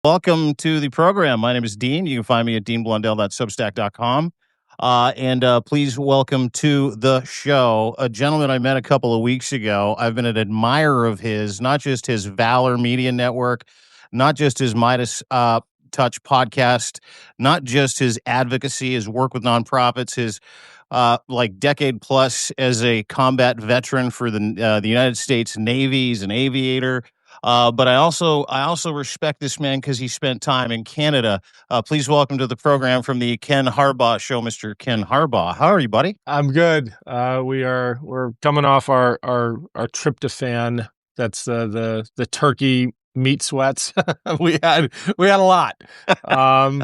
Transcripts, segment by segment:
Welcome to the program. My name is Dean. You can find me at deanblundell.substack.com. And please welcome to the show a gentleman I met a couple of weeks ago. I've been an admirer of his, not just his Valor Media Network, not just his Midas Touch podcast, not just his advocacy, his work with nonprofits, his decade plus as a combat veteran for the United States Navy. He's an aviator. But I also respect this man because he spent time in Canada. Please welcome to the program from the Ken Harbaugh Show, Mr. Ken Harbaugh. How are you, buddy? I'm good. We're coming off our tryptophan. That's the turkey meat sweats. we had a lot. But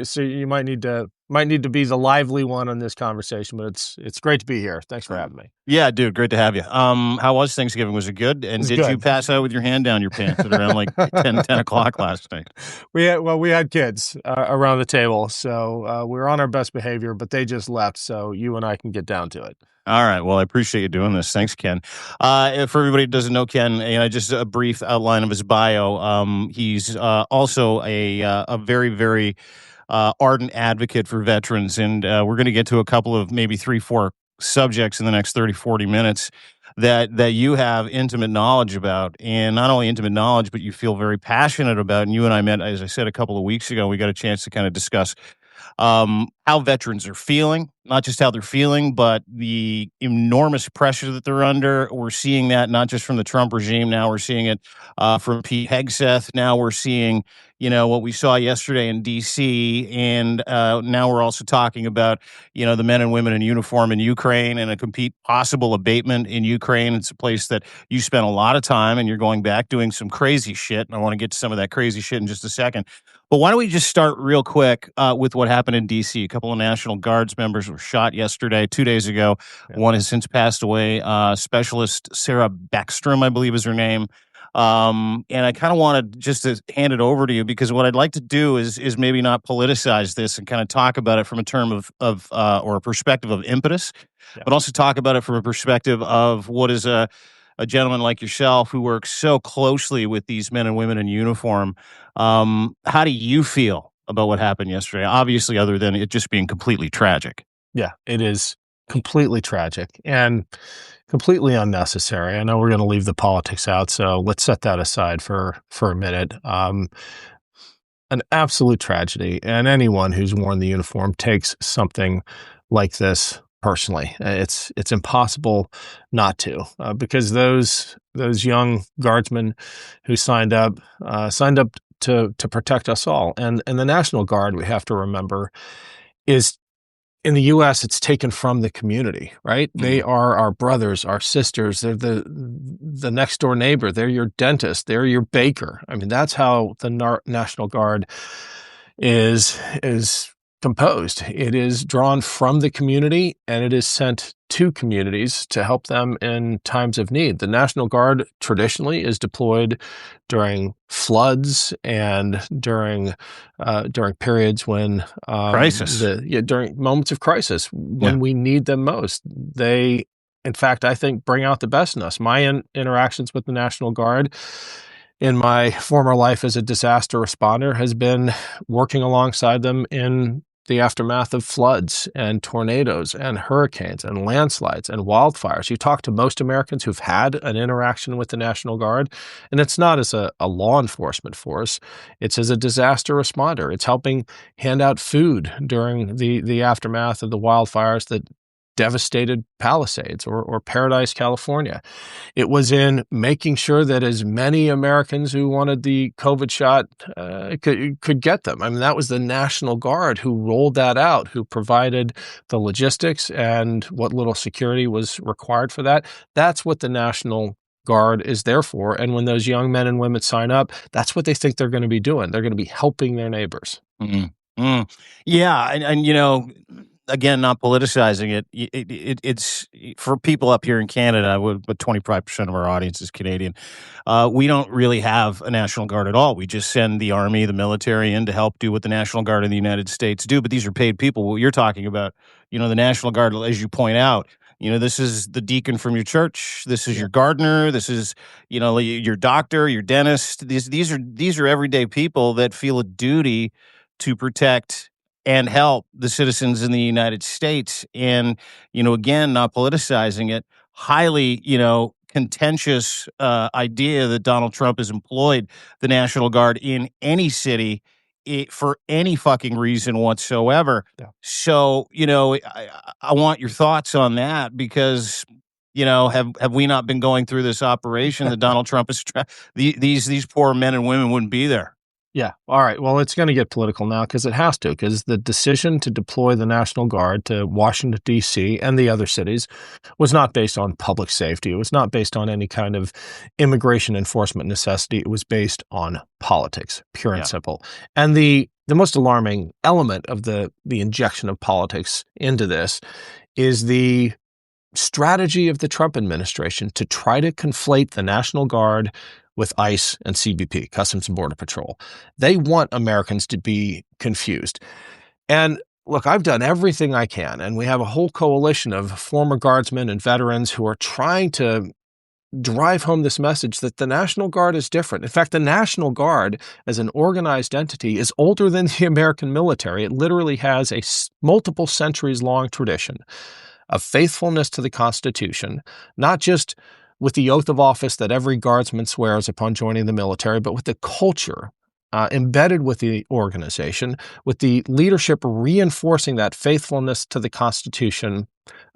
so you might need to be the lively one on this conversation, but it's great to be here. Thanks for having me. Yeah, dude, great to have you. How was Thanksgiving? Was it good? And did you pass out with your hand down your pants at around like 10 o'clock last night? We had kids around the table, so we were on our best behavior, but they just left, so you and I can get down to it. All right. Well, I appreciate you doing this. Thanks, Ken. For everybody who doesn't know Ken, just a brief outline of his bio. He's also a very, very ardent advocate for veterans, and we're going to get to a couple of maybe 3-4 subjects in the next 30-40 minutes that you have intimate knowledge about, and not only intimate knowledge, but you feel very passionate about. And you and I met, as I said, a couple of weeks ago. We got a chance to kind of discuss how veterans are feeling, not just how they're feeling, but the enormous pressure that they're under. We're seeing that not just from the Trump regime. Now we're seeing it from Pete Hegseth. Now we're seeing, what we saw yesterday in D.C. And now we're also talking about, the men and women in uniform in Ukraine and a complete possible abatement in Ukraine. It's a place that you spent a lot of time and you're going back doing some crazy shit. And I want to get to some of that crazy shit in just a second. But why don't we just start real quick with what happened in D.C. A couple of National Guards members were shot yesterday, 2 days ago. Yeah. One has since passed away. Specialist Sarah Backstrom, I believe is her name. And I kind of wanted just to hand it over to you because what I'd like to do is maybe not politicize this and kind of talk about it from a term of or a perspective of impetus, but also talk about it from a perspective of what is a gentleman like yourself who works so closely with these men and women in uniform. How do you feel about what happened yesterday? Obviously, other than it just being completely tragic. Yeah, it is completely tragic and completely unnecessary. I know we're going to leave the politics out, so let's set that aside for a minute. An absolute tragedy, and anyone who's worn the uniform takes something like this personally. It's impossible not to, because those young guardsmen who signed up to protect us all. And the National Guard, we have to remember, is in the U.S., it's taken from the community, right? Mm-hmm. They are our brothers, our sisters. They're the next door neighbor. They're your dentist. They're your baker. I mean, that's how the National Guard is composed. It is drawn from the community and it is sent to communities to help them in times of need. The National Guard traditionally is deployed during floods and during periods when crisis, during moments of crisis when we need them most. They, in fact, I think bring out the best in us. My interactions with the National Guard in my former life as a disaster responder has been working alongside them in the aftermath of floods and tornadoes and hurricanes and landslides and wildfires. You talk to most Americans who've had an interaction with the National Guard, and it's not as a law enforcement force. It's as a disaster responder. It's helping hand out food during the aftermath of the wildfires that devastated Palisades or Paradise, California. It was in making sure that as many Americans who wanted the COVID shot could get them. I mean, that was the National Guard who rolled that out, who provided the logistics and what little security was required for that. That's what the National Guard is there for. And when those young men and women sign up, that's what they think they're going to be doing. They're going to be helping their neighbors. Mm-hmm. Mm. Yeah. And again, not politicizing it, it's for people up here in Canada, but 25% of our audience is Canadian. We don't really have a National Guard at all. We just send the Army, the military in to help do what the National Guard in the United States do. But these are paid people. What you're talking about, the National Guard, as you point out, This is the deacon from your church. This is your gardener. This is, your doctor, your dentist. These are everyday people that feel a duty to protect and help the citizens in the United States. And, again, not politicizing it, highly, contentious idea that Donald Trump has employed the National Guard in any city for any fucking reason whatsoever. Yeah. So, I want your thoughts on that because, have we not been going through this operation that Donald Trump is these poor men and women wouldn't be there. Yeah. All right. Well, it's going to get political now because it has to, because the decision to deploy the National Guard to Washington, D.C. and the other cities was not based on public safety. It was not based on any kind of immigration enforcement necessity. It was based on politics, pure and simple. And the most alarming element of the injection of politics into this is the strategy of the Trump administration to try to conflate the National Guard with ICE and CBP, Customs and Border Patrol. They want Americans to be confused. And look, I've done everything I can, and we have a whole coalition of former guardsmen and veterans who are trying to drive home this message that the National Guard is different. In fact, the National Guard as an organized entity is older than the American military. It literally has a multiple centuries long tradition of faithfulness to the Constitution, not just with the oath of office that every guardsman swears upon joining the military, but with the culture embedded with the organization, with the leadership reinforcing that faithfulness to the Constitution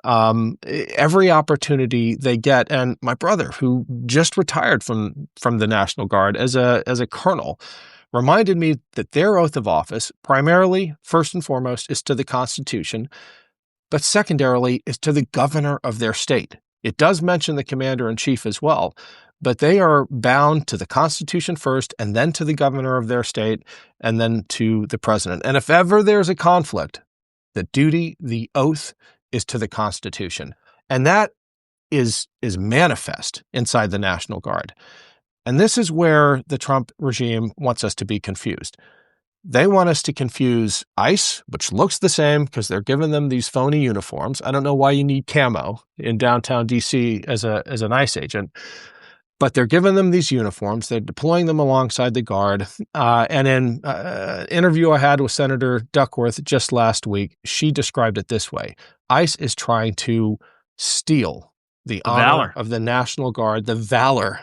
every opportunity they get. And my brother, who just retired from the National Guard as a colonel, reminded me that their oath of office, primarily, first and foremost, is to the Constitution, but secondarily is to the governor of their state. It does mention the commander-in-chief as well, but they are bound to the Constitution first, and then to the governor of their state, and then to the president. And if ever there's a conflict, the duty, the oath, is to the Constitution. And that is manifest inside the National Guard. And this is where the Trump regime wants us to be confused. They want us to confuse ICE, which looks the same because they're giving them these phony uniforms. I don't know why you need camo in downtown D.C. as an ICE agent, but they're giving them these uniforms. They're deploying them alongside the Guard. And in an interview I had with Senator Duckworth just last week, she described it this way. ICE is trying to steal the honor valor of the National Guard, the valor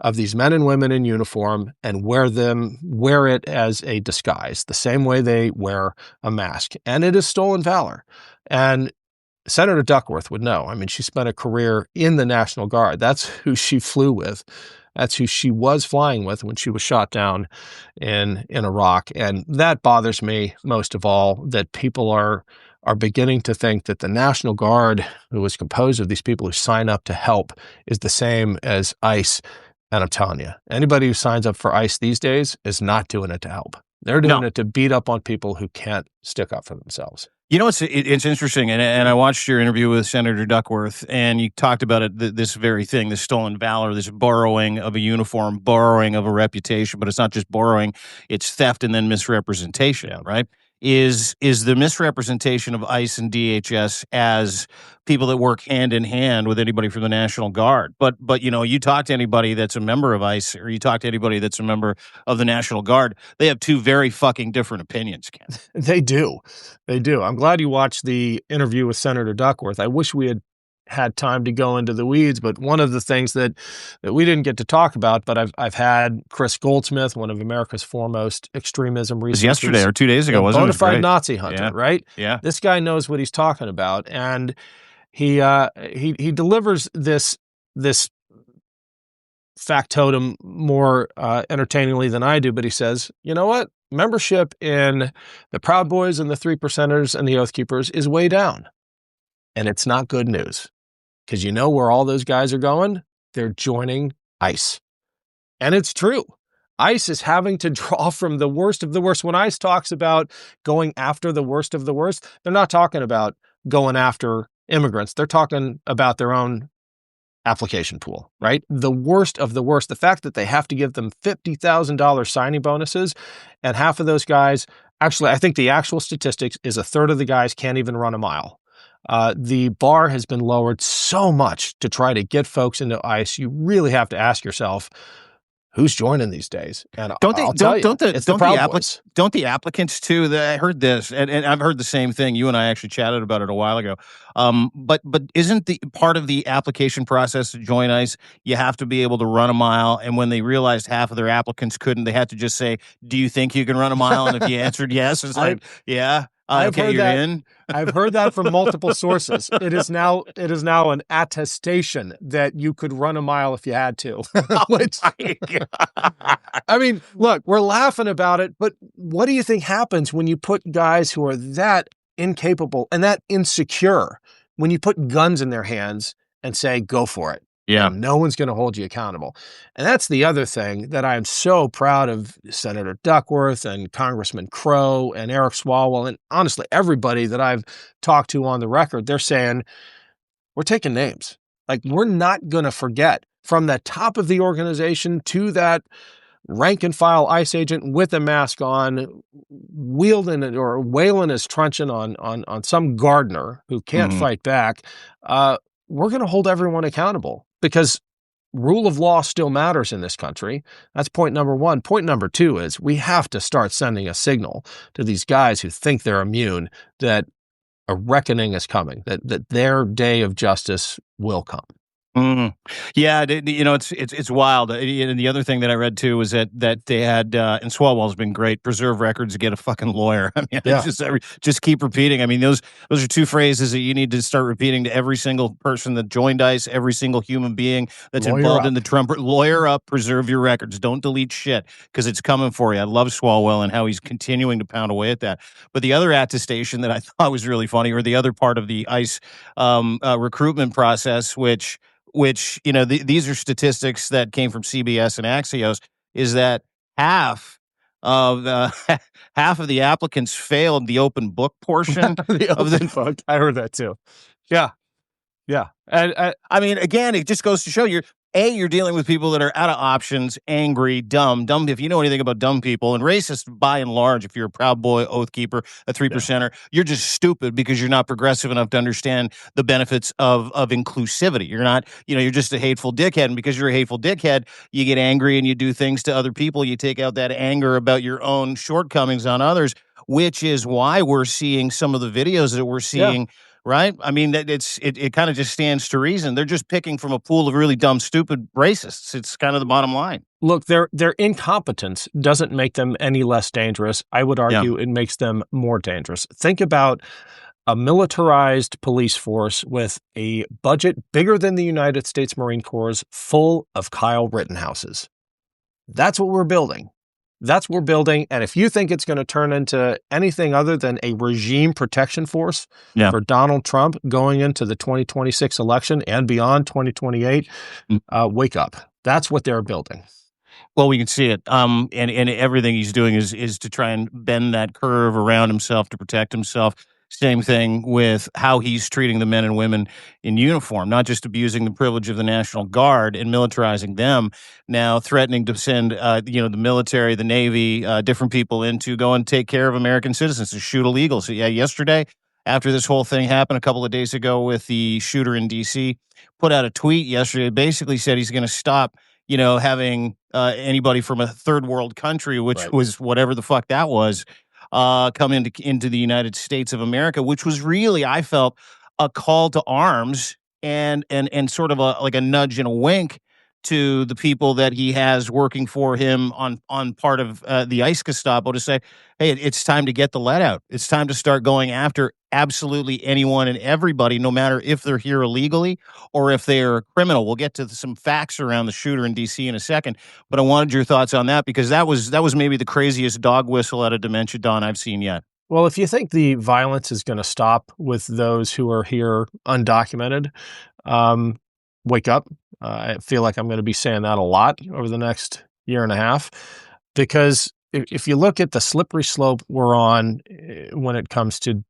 of these men and women in uniform, and wear it as a disguise, the same way they wear a mask. And it is stolen valor. And Senator Duckworth would know. I mean, she spent a career in the National Guard. That's who she flew with. That's who she was flying with when she was shot down in Iraq. And that bothers me most of all, that people are beginning to think that the National Guard, who is composed of these people who sign up to help, is the same as ICE. And I'm telling you, anybody who signs up for ICE these days is not doing it to help. They're doing it to beat up on people who can't stick up for themselves. It's interesting, and I watched your interview with Senator Duckworth, and you talked about it, this very thing, this stolen valor, this borrowing of a uniform, borrowing of a reputation, but it's not just borrowing, it's theft and then misrepresentation, right? Is the misrepresentation of ICE and DHS as people that work hand in hand with anybody from the National Guard. But you talk to anybody that's a member of ICE, or you talk to anybody that's a member of the National Guard, they have two very fucking different opinions, Ken. They do. I'm glad you watched the interview with Senator Duckworth. I wish we had time to go into the weeds, but one of the things that we didn't get to talk about, but I've had Chris Goldsmith, one of America's foremost extremism researchers. It was yesterday or 2 days ago, wasn't it? Bona fide Nazi hunter, right? Yeah. This guy knows what he's talking about, and he delivers this factotum more entertainingly than I do, but he says, you know what? Membership in the Proud Boys and the Three Percenters and the Oath Keepers is way down. And it's not good news, because you know where all those guys are going? They're joining ICE. And it's true. ICE is having to draw from the worst of the worst. When ICE talks about going after the worst of the worst, they're not talking about going after immigrants. They're talking about their own application pool, right? The worst of the worst. The fact that they have to give them $50,000 signing bonuses, and half of those guys, actually, I think the actual statistics is a third of the guys can't even run a mile. The bar has been lowered so much to try to get folks into ICE. You really have to ask yourself, who's joining these days? And Don't they I'll tell you, it's the Proud Boys. don't the applicants too? I heard this, and I've heard the same thing. You and I actually chatted about it a while ago. But isn't the part of the application process to join ICE? You have to be able to run a mile, and when they realized half of their applicants couldn't, they had to just say, "Do you think you can run a mile?" And if you answered yes, it's like, "Yeah." Okay, you're in. I've heard that from multiple sources. It is now an attestation that you could run a mile if you had to. Which, I mean, look, we're laughing about it, but what do you think happens when you put guys who are that incapable and that insecure, when you put guns in their hands and say, go for it? Yeah. And no one's going to hold you accountable. And that's the other thing that I am so proud of Senator Duckworth and Congressman Crow and Eric Swalwell, and honestly, everybody that I've talked to on the record. They're saying, we're taking names. Like, we're not going to forget, from the top of the organization to that rank and file ICE agent with a mask on, wielding it or wailing his truncheon on some gardener who can't fight back. We're going to hold everyone accountable, because rule of law still matters in this country. That's point number one. Point number two is we have to start sending a signal to these guys who think they're immune that a reckoning is coming, that their day of justice will come. Yeah, it's wild. And the other thing that I read too was that they had, and Swalwell's been great, preserve records to get a fucking lawyer. I mean, Yeah. just keep repeating. I mean, those are two phrases that you need to start repeating to every single person that joined ICE, every single human being that's Lawyer involved up. in the Trump. Lawyer up, preserve your records. Don't delete shit, because it's coming for you. I love Swalwell and how he's continuing to pound away at that. But the other attestation that I thought was really funny, or the other part of the ICE recruitment process, which these are statistics that came from CBS and Axios, is that half of the applicants failed the open book portion of the book. I heard that too. Yeah. And I mean, again, it just goes to show you're dealing with people that are out of options, angry, dumb. If you know anything about dumb people, and racist by and large, if you're a Proud Boy, Oath Keeper, a 3%er, you're just stupid because you're not progressive enough to understand the benefits of inclusivity. You're not, you're just a hateful dickhead. And because you're a hateful dickhead, you get angry and you do things to other people. You take out that anger about your own shortcomings on others, which is why we're seeing some of the videos that we're seeing. Yeah. Right? I mean, it kind of just stands to reason. They're just picking from a pool of really dumb, stupid racists. It's kind of the bottom line. Look, their incompetence doesn't make them any less dangerous. I would argue it makes them more dangerous. Think about a militarized police force with a budget bigger than the United States Marine Corps, full of Kyle Rittenhouses. That's what we're building. That's what we're building. And if you think it's going to turn into anything other than a regime protection force for Donald Trump going into the 2026 election and beyond 2028, wake up. That's what they're building. Well, we can see it. And everything he's doing is to try and bend that curve around himself to protect himself. Same thing with how he's treating the men and women in uniform, not just abusing the privilege of the National Guard and militarizing them, now threatening to send, the military, the Navy, different people in to go and take care of American citizens, to shoot illegals. So, yesterday, after this whole thing happened a couple of days ago with the shooter in D.C., put out a tweet yesterday, basically said he's going to stop, having anybody from a third world country, which was whatever the fuck that was, come into the United States of America, which was really, I felt, a call to arms and sort of like a nudge and a wink to the people that he has working for him on part of the ICE Gestapo to say, hey, it's time to get the let out. It's time to start going after absolutely anyone and everybody, no matter if they're here illegally or if they're a criminal. We'll get to some facts around the shooter in D.C. in a second, but I wanted your thoughts on that, because that was maybe the craziest dog whistle out of Dementia Dawn I've seen yet. Well, if you think the violence is going to stop with those who are here undocumented, wake up. I feel like I'm going to be saying that a lot over the next year and a half, because if you look at the slippery slope we're on when it comes to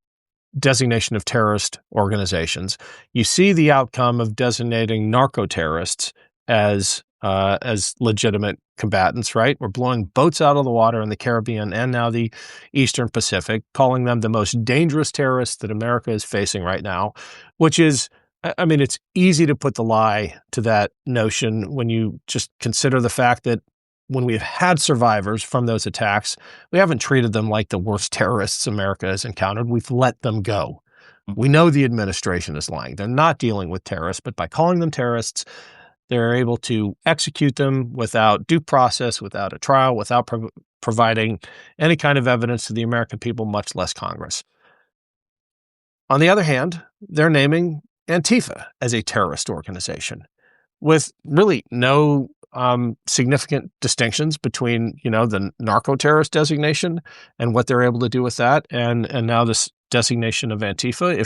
designation of terrorist organizations, you see the outcome of designating narco-terrorists as as legitimate combatants, right? We're blowing boats out of the water in the Caribbean and now the Eastern Pacific, calling them the most dangerous terrorists that America is facing right now, which is, I mean, it's easy to put the lie to that notion when you just consider the fact that when we've had survivors from those attacks, we haven't treated them like the worst terrorists America has encountered. We've let them go. We know the administration is lying. They're not dealing with terrorists, but by calling them terrorists, they're able to execute them without due process, without a trial, without providing any kind of evidence to the American people, much less Congress. On the other hand, they're naming Antifa as a terrorist organization with really no significant distinctions between, the narco-terrorist designation and what they're able to do with that, and now this designation of Antifa.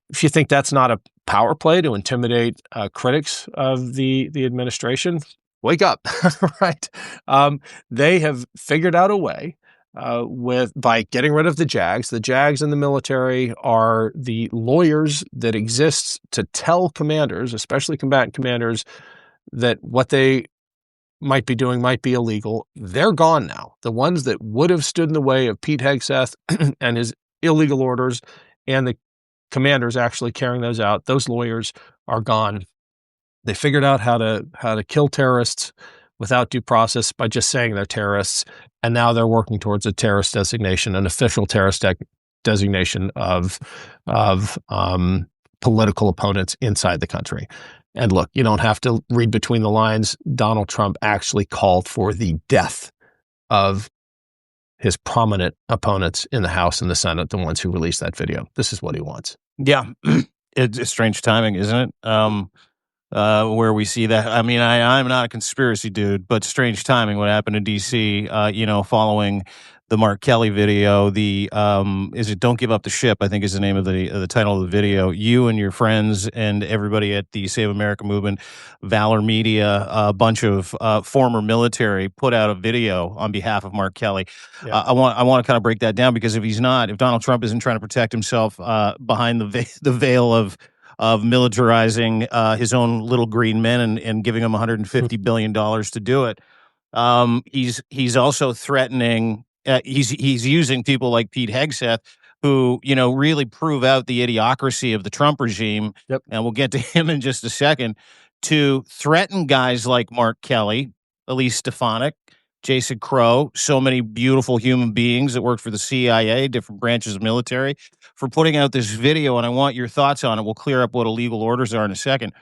If you think that's not a power play to intimidate critics of the administration, wake up, right? They have figured out a way by getting rid of the JAGs. The JAGs in the military are the lawyers that exist to tell commanders, especially combatant commanders, that what they might be doing might be illegal. They're gone now. The ones that would have stood in the way of Pete Hegseth and his illegal orders and the commanders actually carrying those out, those lawyers are gone. They figured out how to kill terrorists without due process by just saying they're terrorists, and now they're working towards a terrorist designation, an official terrorist designation of political opponents inside the country. And look, you don't have to read between the lines. Donald Trump actually called for the death of his prominent opponents in the House and the Senate, the ones who released that video. This is what he wants. Yeah, it's strange timing, isn't it? Where we see that. I mean, I'm not a conspiracy dude, but strange timing. What happened in D.C. Following the Mark Kelly video. Is it "Don't Give Up the Ship"? I think is the name of the title of the video. You and your friends and everybody at the Save America movement, Valor Media, a bunch of former military put out a video on behalf of Mark Kelly. Yeah. I want to kind of break that down, because if Donald Trump isn't trying to protect himself behind the veil of militarizing his own little green men and giving them $150 billion to do it, he's also threatening. He's using people like Pete Hegseth, who really prove out the idiocracy of the Trump regime. Yep. And we'll get to him in just a second, to threaten guys like Mark Kelly, Elise Stefanik, Jason Crow, so many beautiful human beings that work for the CIA, different branches of military, for putting out this video. And I want your thoughts on it. We'll clear up what illegal orders are in a second.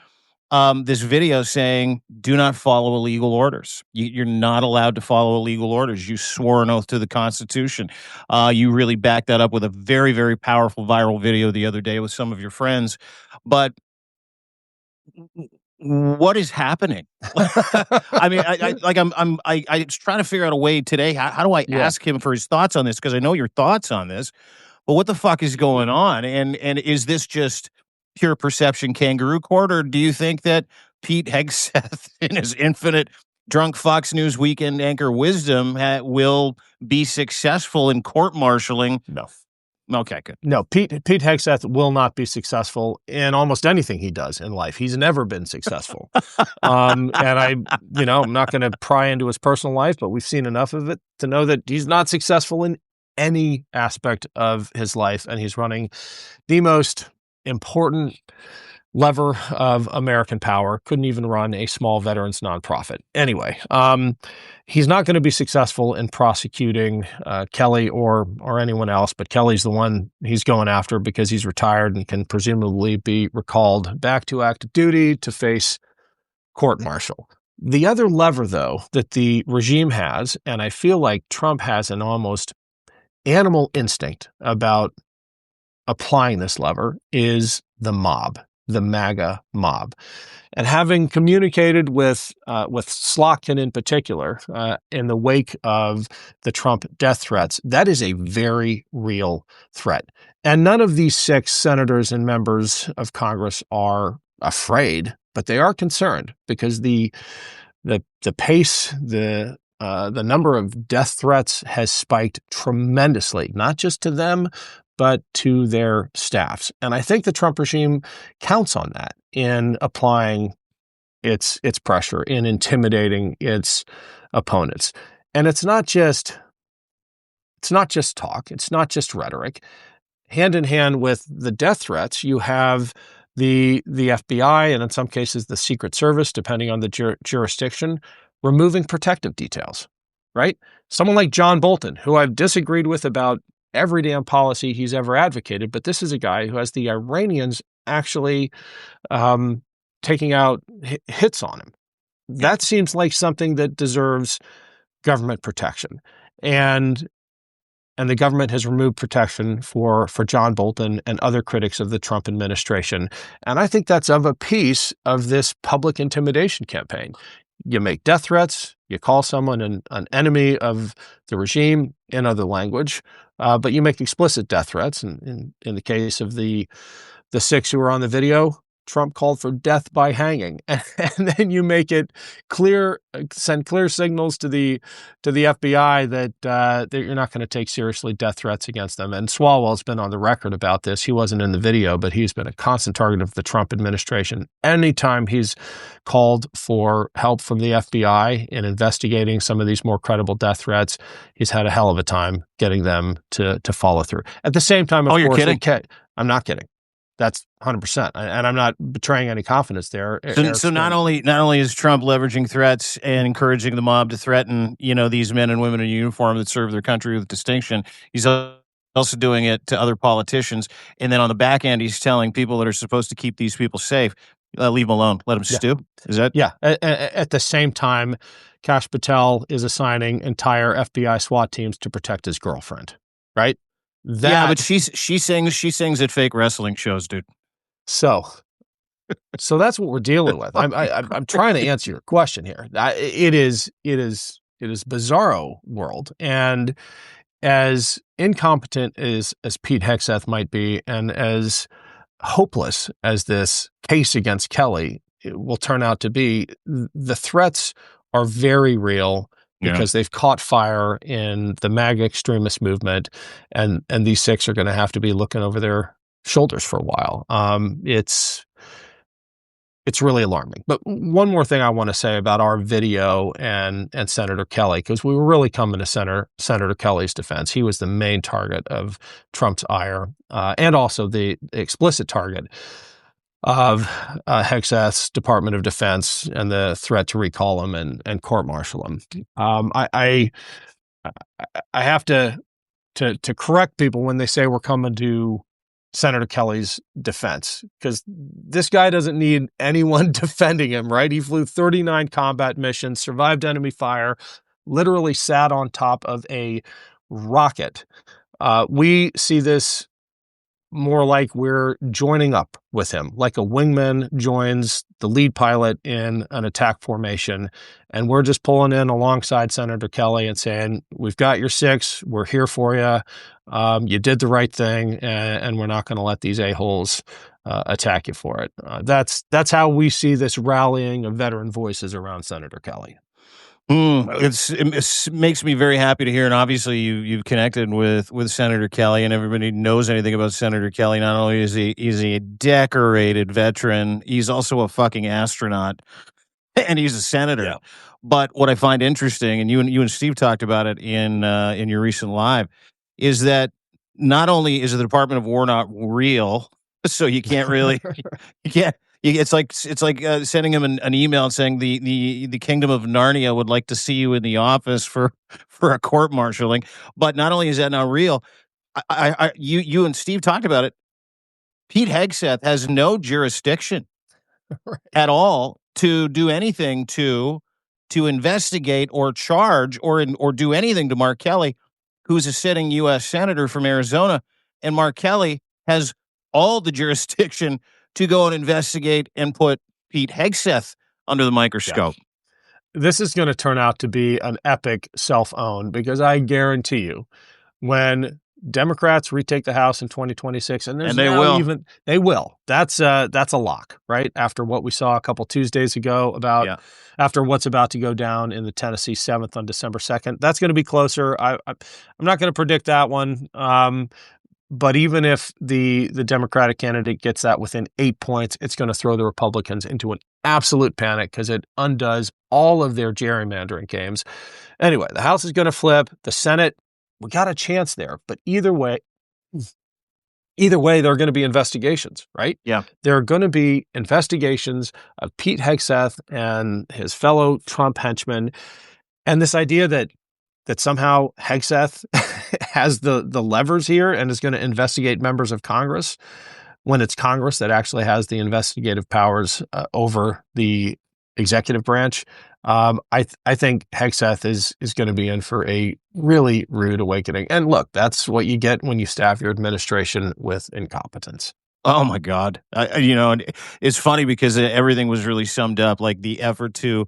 This video saying, do not follow illegal orders. You're not allowed to follow illegal orders. You swore an oath to the Constitution. You really backed that up with a very, very powerful viral video the other day with some of your friends. But what is happening? I mean, I'm trying to figure out a way today. How do I ask him for his thoughts on this? Because I know your thoughts on this, but what the fuck is going on? And is this just pure perception kangaroo court, or do you think that Pete Hegseth, in his infinite drunk Fox News weekend anchor wisdom, will be successful in court-martialing? No. Okay, good. No, Pete Hegseth will not be successful in almost anything he does in life. He's never been successful. And I'm not going to pry into his personal life, but we've seen enough of it to know that he's not successful in any aspect of his life, and he's running the most important lever of American power. Couldn't even run a small veterans nonprofit. Anyway, he's not going to be successful in prosecuting Kelly or anyone else, but Kelly's the one he's going after because he's retired and can presumably be recalled back to active duty to face court-martial. The other lever, though, that the regime has, and I feel like Trump has an almost animal instinct about applying this lever, is the mob, the MAGA mob. And having communicated with Slotkin in particular in the wake of the Trump death threats, that is a very real threat. And none of these 6 senators and members of Congress are afraid, but they are concerned because the pace, the number of death threats has spiked tremendously, not just to them, but to their staffs. And I think the Trump regime counts on that in applying its pressure, in intimidating its opponents. And it's not just talk, it's not just rhetoric. Hand in hand with the death threats, you have the FBI, and in some cases the Secret Service, depending on the jurisdiction, removing protective details, right? Someone like John Bolton, who I've disagreed with about every damn policy he's ever advocated, but this is a guy who has the Iranians actually taking out hits on him. That seems like something that deserves government protection. And the government has removed protection for John Bolton and other critics of the Trump administration. And I think that's of a piece of this public intimidation campaign. You make death threats, you call someone an enemy of the regime in other language, but you make explicit death threats. And in the case of the 6 who were on the video, Trump called for death by hanging, and then you make it clear, send clear signals to the FBI that you're not going to take seriously death threats against them. And Swalwell's been on the record about this. He wasn't in the video, but he's been a constant target of the Trump administration. Anytime he's called for help from the FBI in investigating some of these more credible death threats, he's had a hell of a time getting them to follow through. At the same time, of course, you're kidding? I'm not kidding. That's 100%, and I'm not betraying any confidence there. So not only is Trump leveraging threats and encouraging the mob to threaten, these men and women in uniform that serve their country with distinction, he's also doing it to other politicians. And then on the back end, he's telling people that are supposed to keep these people safe, leave them alone, let them stew. Is that? Yeah. At the same time, Kash Patel is assigning entire FBI SWAT teams to protect his girlfriend, right? But she sings at fake wrestling shows, dude. So that's what we're dealing with. I'm trying to answer your question here. It is bizarro world, and as incompetent as Pete Hegseth might be, and as hopeless as this case against Kelly will turn out to be, the threats are very real. Because they've caught fire in the MAGA extremist movement, and these 6 are going to have to be looking over their shoulders for a while. It's really alarming. But one more thing I want to say about our video and Senator Kelly, because we were really coming to Senator Kelly's defense. He was the main target of Trump's ire, and also the explicit target of Hegseth's Department of Defense and the threat to recall him and court-martial him. I have to correct people when they say we're coming to Senator Kelly's defense, because this guy doesn't need anyone defending him, right? He flew 39 combat missions, survived enemy fire, literally sat on top of a rocket. We see this more like we're joining up with him, like a wingman joins the lead pilot in an attack formation, and we're just pulling in alongside Senator Kelly and saying, we've got your 6, we're here for you, you did the right thing, and we're not going to let these a-holes attack you for it. That's how we see this rallying of veteran voices around Senator Kelly. It makes me very happy to hear, and obviously you've connected with Senator Kelly, and everybody knows anything about Senator Kelly. Not only is he a decorated veteran, he's also a fucking astronaut, and he's a senator. Yeah. But what I find interesting, and you and Steve talked about it in your recent live, is that not only is the Department of War not real, so you can't really you can't. It's like sending him an email and saying the Kingdom of Narnia would like to see you in the office for a court martialing. But not only is that not real, you and Steve talked about it. Pete Hegseth has no jurisdiction at all to do anything to investigate or charge or do anything to Mark Kelly, who's a sitting U.S. senator from Arizona, and Mark Kelly has all the jurisdiction to go and investigate and put Pete Hegseth under the microscope. Yeah. This is going to turn out to be an epic self-own, because I guarantee you, when Democrats retake the House in 2026, and they will. That's a lock, right? After what we saw a couple Tuesdays ago after what's about to go down in the Tennessee 7th on December 2nd, that's going to be closer. I'm not going to predict that one. But even if the Democratic candidate gets that within 8 points, it's going to throw the Republicans into an absolute panic because it undoes all of their gerrymandering games. Anyway, the House is going to flip. The Senate, we got a chance there. But either way, there are going to be investigations, right? Yeah. There are going to be investigations of Pete Hegseth and his fellow Trump henchmen. And this idea that somehow Hegseth has the levers here and is going to investigate members of Congress when it's Congress that actually has the investigative powers over the executive branch. I think Hegseth is going to be in for a really rude awakening. And look, that's what you get when you staff your administration with incompetence. Oh my God. It's funny because everything was really summed up, like the effort to,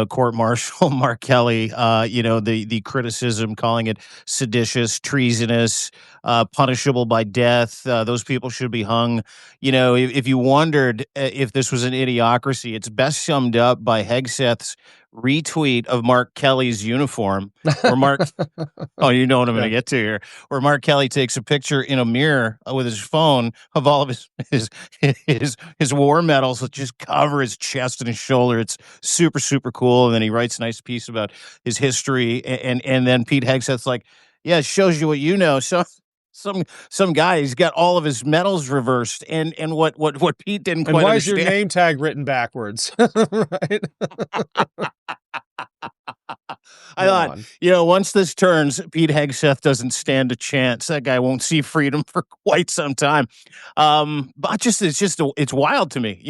court-martial Mark Kelly, the criticism, calling it seditious, treasonous, punishable by death. Those people should be hung. If you wondered if this was an idiocracy, it's best summed up by Hegseth's retweet of Mark Kelly's uniform, where Mark oh, you know what I'm going to get to here. Where Mark Kelly takes a picture in a mirror with his phone of all of his war medals that just cover his chest and his shoulder. It's super, super cool. And then he writes a nice piece about his history. And then Pete Hegseth's like, yeah, it shows you what you know. So some guy, he's got all of his medals reversed. And what Pete didn't quite understand. And why is your name tag written backwards? Right? I thought, once this turns, Pete Hegseth doesn't stand a chance. That guy won't see freedom for quite some time. But it's wild to me,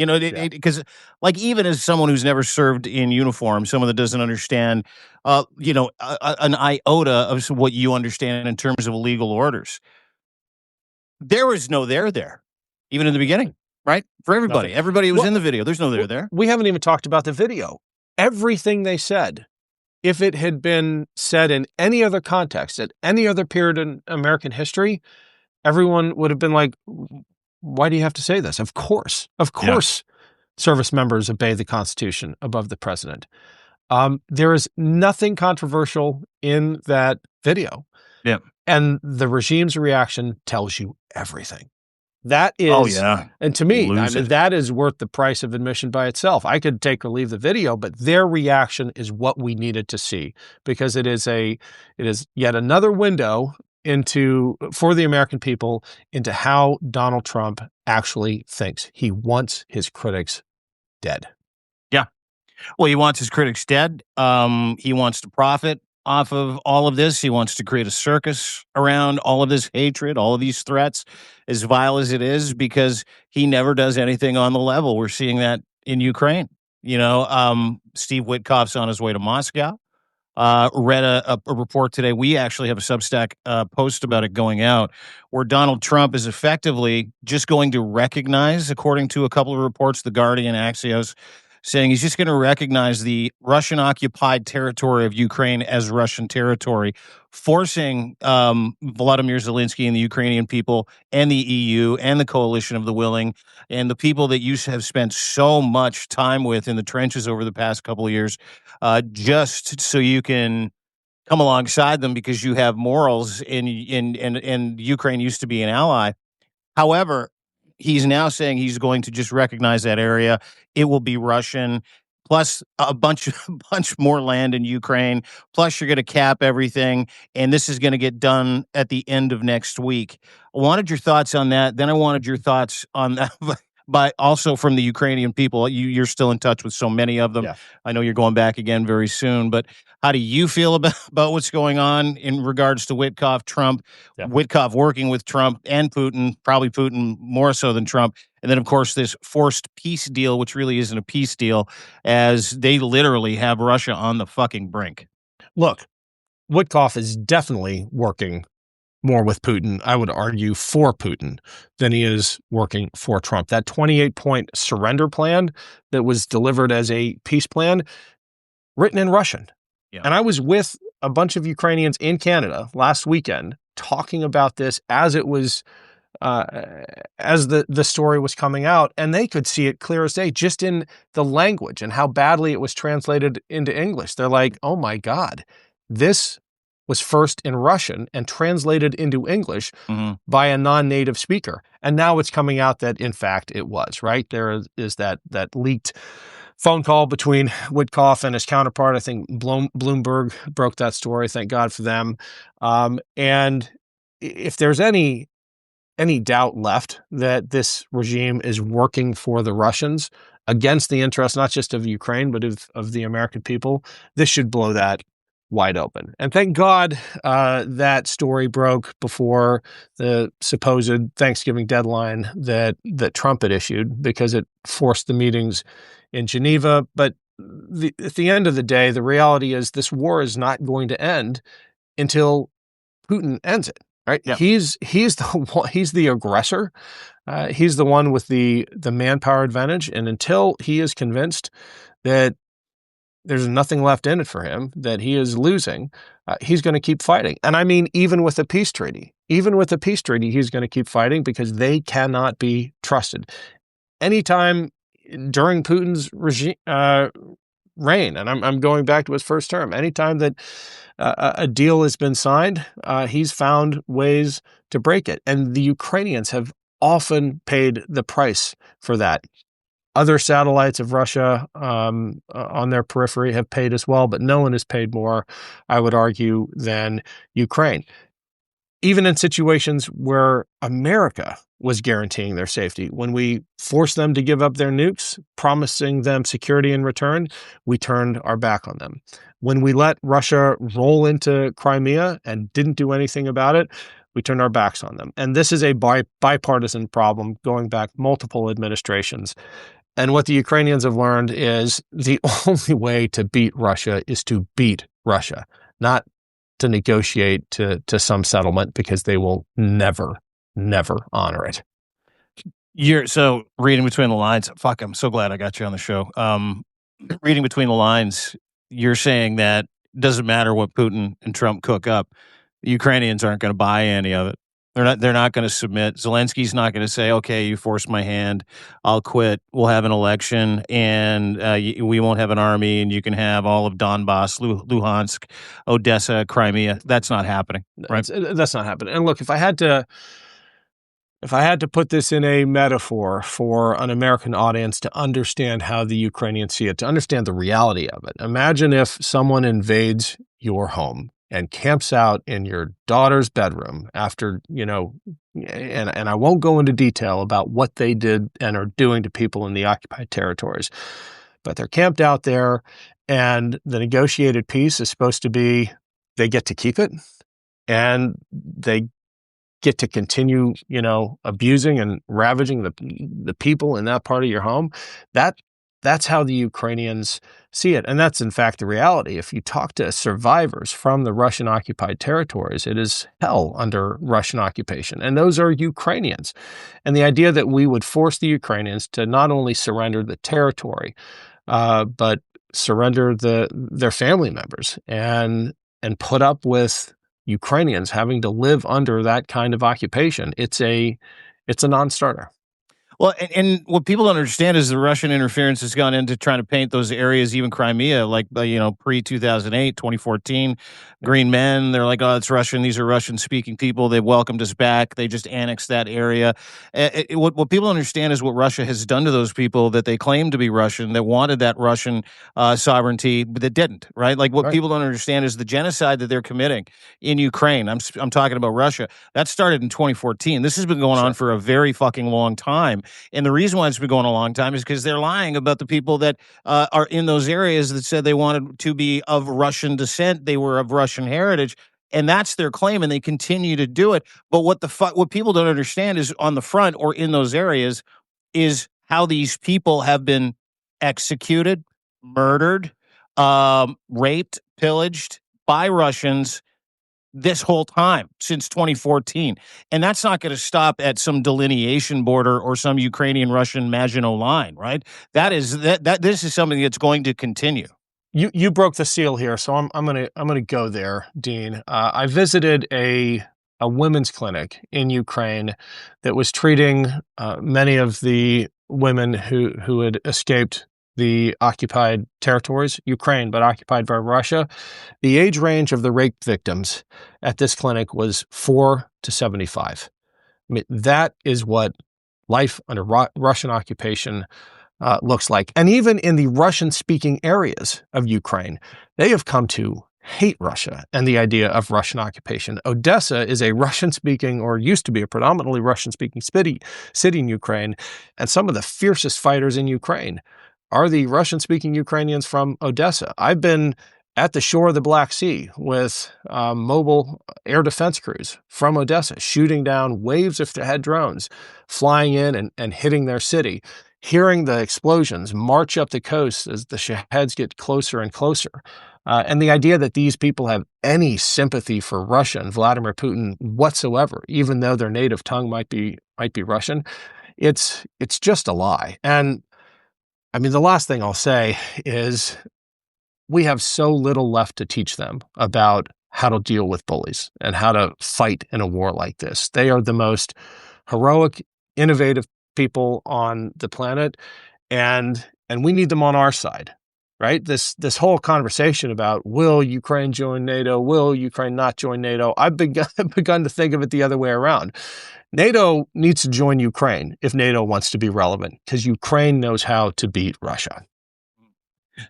because like even as someone who's never served in uniform, someone that doesn't understand, an iota of what you understand in terms of legal orders. There was no there, even in the beginning, right? For everybody. Nothing. Everybody was in the video. There's no there. We haven't even talked about the video. Everything they said, if it had been said in any other context, at any other period in American history, everyone would have been like, why do you have to say this? Of course, service members obey the Constitution above the president. There is nothing controversial in that video. Yeah. And the regime's reaction tells you everything. That is, and to me, that is worth the price of admission by itself. I could take or leave the video, but their reaction is what we needed to see because it is yet another window for the American people into how Donald Trump actually thinks. He wants his critics dead. Yeah. Well, he wants his critics dead. He wants to profit off of all of this. He wants to create a circus around all of this hatred, all of these threats, as vile as it is, because he never does anything on the level. We're seeing that in Ukraine. Steve Witkoff's on his way to Moscow. Read a report today. We actually have a Substack post about it going out, where Donald Trump is effectively just going to recognize, according to a couple of reports, The Guardian, Axios, saying he's just going to recognize the Russian-occupied territory of Ukraine as Russian territory, forcing Volodymyr Zelensky and the Ukrainian people and the EU and the coalition of the willing and the people that you have spent so much time with in the trenches over the past couple of years, just so you can come alongside them because you have morals and Ukraine used to be an ally. However, he's now saying he's going to just recognize that area. It will be Russian, plus a bunch more land in Ukraine. Plus, you're going to cap everything, and this is going to get done at the end of next week. I wanted your thoughts on that. Then I wanted your thoughts on that, but also from the Ukrainian people. You're still in touch with so many of them. Yeah. I know you're going back again very soon, but how do you feel about what's going on in regards to Witkoff, Trump, Witkoff working with Trump and Putin, probably Putin more so than Trump, and then, of course, this forced peace deal, which really isn't a peace deal, as they literally have Russia on the fucking brink? Look, Witkoff is definitely working more with Putin, I would argue, for Putin than he is working for Trump. That 28-point surrender plan that was delivered as a peace plan, written in Russian. Yeah. And I was with a bunch of Ukrainians in Canada last weekend talking about this as it was, as the story was coming out, and they could see it clear as day just in the language and how badly it was translated into English. They're like, oh my God, this was first in Russian and translated into English by a non-native speaker. And now it's coming out that, in fact, it was, right? There is that leaked phone call between Witkoff and his counterpart. I think Bloomberg broke that story. Thank God for them. And if there's any doubt left that this regime is working for the Russians against the interests, not just of Ukraine, but of the American people, this should blow that wide open. And thank God that story broke before the supposed Thanksgiving deadline that Trump had issued, because it forced the meetings in Geneva. But at the end of the day, the reality is this war is not going to end until Putin ends it. Right? Yep. He's the aggressor. He's the one with the manpower advantage. And until he is convinced that there's nothing left in it for him, that he is losing, he's going to keep fighting. And I mean, even with a peace treaty, he's going to keep fighting, because they cannot be trusted. Anytime during Putin's regime, reign, and I'm going back to his first term, anytime that a deal has been signed, he's found ways to break it. And the Ukrainians have often paid the price for that. Other satellites of Russia on their periphery have paid as well, but no one has paid more, I would argue, than Ukraine. Even in situations where America was guaranteeing their safety, when we forced them to give up their nukes, promising them security in return, we turned our back on them. When we let Russia roll into Crimea and didn't do anything about it, we turned our backs on them. And this is a bipartisan problem going back multiple administrations. And what the Ukrainians have learned is the only way to beat Russia is to beat Russia, not to negotiate to some settlement, because they will never honor it. So reading between the lines, fuck, I'm so glad I got you on the show. Reading between the lines, you're saying that it doesn't matter what Putin and Trump cook up, the Ukrainians aren't going to buy any of it. They're not going to submit. Zelensky's not going to say, okay, you forced my hand, I'll quit. We'll have an election, and we won't have an army, and you can have all of Donbass, Luhansk, Odessa, Crimea. That's not happening, right? That's not happening. And look, if I had to put this in a metaphor for an American audience to understand how the Ukrainians see it, to understand the reality of it, imagine if someone invades your home and camps out in your daughter's bedroom after, and I won't go into detail about what they did and are doing to people in the occupied territories, but they're camped out there, and the negotiated peace is supposed to be they get to keep it, and they get to continue, abusing and ravaging the people in that part of your home. That's how the Ukrainians see it. And that's, in fact, the reality. If you talk to survivors from the Russian-occupied territories, it is hell under Russian occupation. And those are Ukrainians. And the idea that we would force the Ukrainians to not only surrender the territory, but surrender their family members and put up with Ukrainians having to live under that kind of occupation, it's a non-starter. Well, and what people don't understand is the Russian interference has gone into trying to paint those areas, even Crimea, like, pre-2008, 2014, green men. They're like, oh, it's Russian. These are Russian-speaking people. They welcomed us back. They just annexed that area. What people understand is what Russia has done to those people that they claim to be Russian, that wanted that Russian sovereignty, but that didn't, right? Like, what people don't understand is the genocide that they're committing in Ukraine. I'm talking about Russia. That started in 2014. This has been going on for a very fucking long time. And the reason why it's been going a long time is because they're lying about the people that are in those areas that said they wanted to be of Russian descent. They were of Russian heritage. And that's their claim, and they continue to do it. But what people don't understand is on the front or in those areas is how these people have been executed, murdered, raped, pillaged by Russians this whole time since 2014. And that's not going to stop at some delineation border or some Ukrainian-Russian Maginot line, right? This is something that's going to continue. You broke the seal here, so I'm gonna go there, Dean. I visited a women's clinic in Ukraine that was treating many of the women who had escaped the occupied territories, Ukraine, but occupied by Russia, the age range of the rape victims at this clinic was 4 to 75. I mean, that is what life under Russian occupation looks like. And even in the Russian-speaking areas of Ukraine, they have come to hate Russia and the idea of Russian occupation. Odessa is a Russian-speaking, or used to be a predominantly Russian-speaking city in Ukraine, and some of the fiercest fighters in Ukraine are the Russian-speaking Ukrainians from Odessa. I've been at the shore of the Black Sea with mobile air defense crews from Odessa, shooting down waves of Shahed drones, flying in and hitting their city, hearing the explosions march up the coast as the Shaheds get closer and closer. And the idea that these people have any sympathy for Russia and Vladimir Putin whatsoever, even though their native tongue might be Russian, it's just a lie. And I mean, the last thing I'll say is we have so little left to teach them about how to deal with bullies and how to fight in a war like this. They are the most heroic, innovative people on the planet, and we need them on our side, right? This whole conversation about will Ukraine join NATO, will Ukraine not join NATO, I've begun to think of it the other way around. NATO needs to join Ukraine if NATO wants to be relevant, because Ukraine knows how to beat Russia.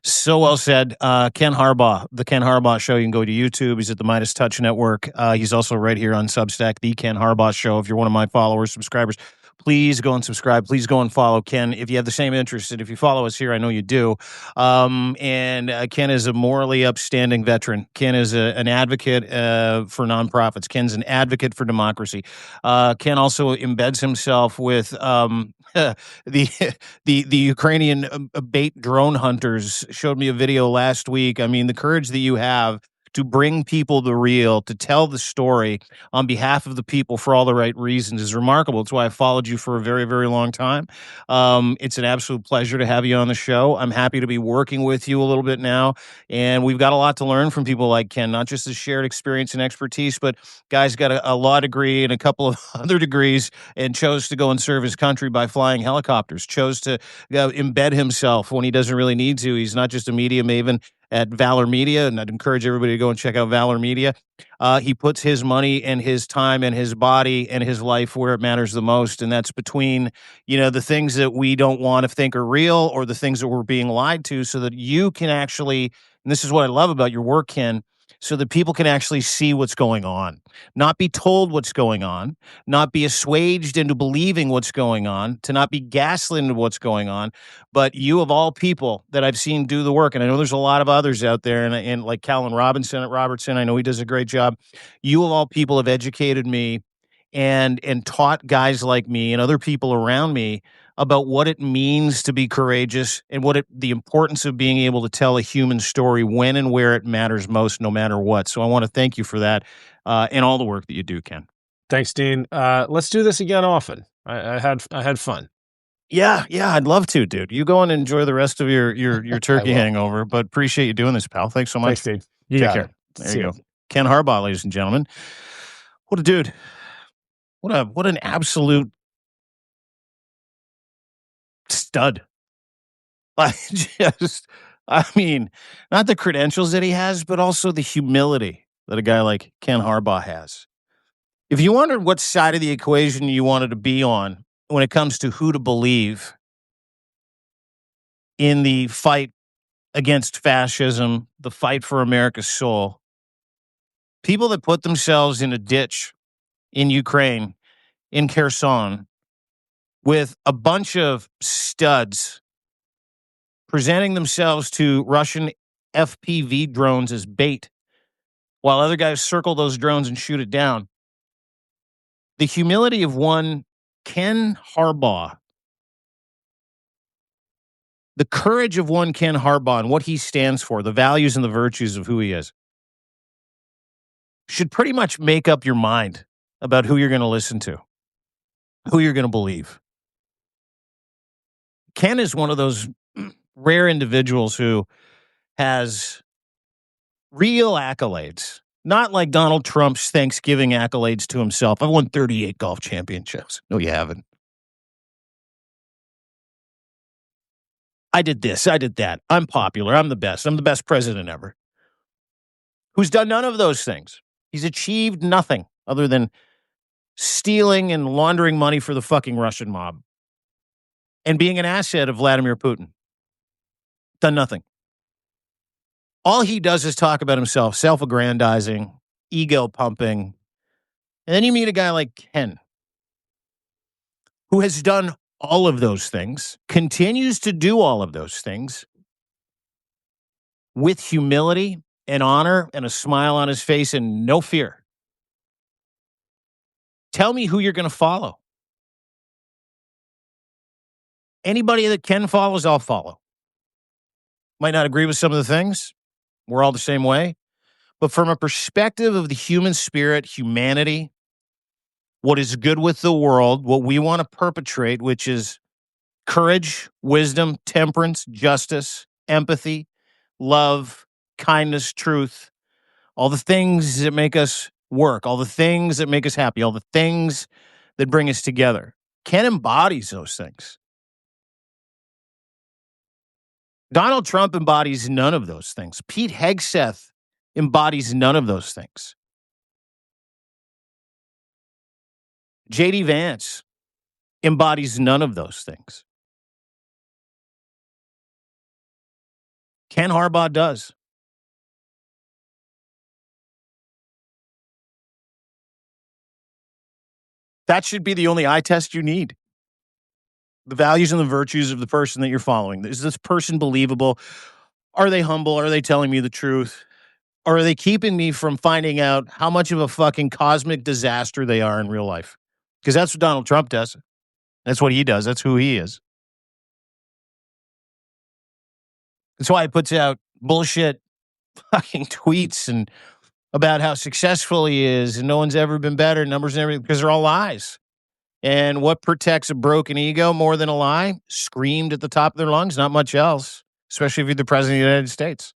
So well said. Ken Harbaugh, the Ken Harbaugh Show. You can go to YouTube. He's at the Midas Touch Network. He's also right here on Substack, the Ken Harbaugh Show. If you're one of my followers, subscribers, please go and subscribe. Please go and follow Ken if you have the same interest. And if you follow us here, I know you do. Ken is a morally upstanding veteran. Ken is an advocate for nonprofits. Ken's an advocate for democracy. Ken also embeds himself with the Ukrainian bait drone hunters. Showed me a video last week. I mean, the courage that you have to bring people the real, to tell the story on behalf of the people for all the right reasons is remarkable. It's why I followed you for a very, very long time. It's an absolute pleasure to have you on the show. I'm happy to be working with you a little bit now. And we've got a lot to learn from people like Ken, not just his shared experience and expertise, but guy's got a law degree and a couple of other degrees and chose to go and serve his country by flying helicopters, chose to embed himself when he doesn't really need to. He's not just a media maven at Valor Media, and I'd encourage everybody to go and check out Valor Media. He puts his money and his time and his body and his life where it matters the most, and that's between, the things that we don't want to think are real or the things that we're being lied to, so that you can actually, and this is what I love about your work, Ken, so that people can actually see what's going on, not be told what's going on, not be assuaged into believing what's going on, to not be gaslit into what's going on. But you, of all people that I've seen do the work, and I know there's a lot of others out there, and like Callan Robertson at Robertson, I know he does a great job. You, of all people, have educated me and taught guys like me and other people around me about what it means to be courageous and the importance of being able to tell a human story when and where it matters most, no matter what. So I want to thank you for that and all the work that you do, Ken. Thanks, Dean. Let's do this again often. I had fun. Yeah, I'd love to, dude. You go and enjoy the rest of your turkey hangover, but appreciate you doing this, pal. Thanks so much. Thanks, Dean. Take care. There you go. Ken Harbaugh, ladies and gentlemen. What a dude. What an absolute stud. I mean, not the credentials that he has, but also the humility that a guy like Ken Harbaugh has. If you wondered what side of the equation you wanted to be on when it comes to who to believe in the fight against fascism, the fight for America's soul, people that put themselves in a ditch in Ukraine, in Kherson, with a bunch of studs presenting themselves to Russian FPV drones as bait, while other guys circle those drones and shoot it down. The humility of one Ken Harbaugh, the courage of one Ken Harbaugh and what he stands for, the values and the virtues of who he is, should pretty much make up your mind about who you're going to listen to, who you're going to believe. Ken is one of those rare individuals who has real accolades, not like Donald Trump's Thanksgiving accolades to himself. I've won 38 golf championships. No, you haven't. I did this, I did that. I'm popular. I'm the best. I'm the best president ever. Who's done none of those things. He's achieved nothing other than stealing and laundering money for the fucking Russian mob and being an asset of Vladimir Putin. Done nothing. All he does is talk about himself, self-aggrandizing, ego pumping. And then you meet a guy like Ken, who has done all of those things, continues to do all of those things with humility and honor and a smile on his face and no fear. Tell me who you're going to follow. Anybody that Ken follows, I'll follow. Might not agree with some of the things. We're all the same way. But from a perspective of the human spirit, humanity, what is good with the world, what we want to perpetrate, which is courage, wisdom, temperance, justice, empathy, love, kindness, truth, all the things that make us work, all the things that make us happy, all the things that bring us together. Ken embodies those things. Donald Trump embodies none of those things. Pete Hegseth embodies none of those things. J.D. Vance embodies none of those things. Ken Harbaugh does. That should be the only eye test you need. The values and the virtues of the person that you're following. Is this person believable? Are they humble? Are they telling me the truth? Or are they keeping me from finding out how much of a fucking cosmic disaster they are in real life? Because that's what Donald Trump does. That's what he does. That's who he is. That's why he puts out bullshit fucking tweets and about how successful he is and no one's ever been better, numbers and everything, because they're all lies. And what protects a broken ego more than a lie? Screamed at the top of their lungs, not much else, especially if you're the president of the United States.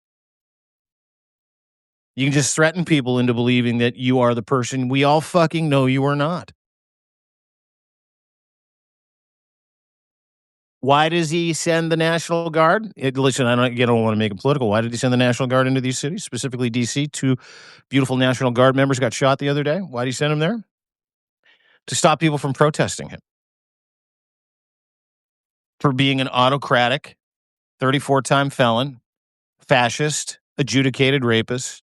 You can just threaten people into believing that you are the person we all fucking know you are not. Why does he send the National Guard? Listen, I don't want to make it political. Why did he send the National Guard into these cities, specifically D.C.? 2 beautiful National Guard members got shot the other day. Why did he send them there? To stop people from protesting him. For being an autocratic, 34-time felon, fascist, adjudicated rapist,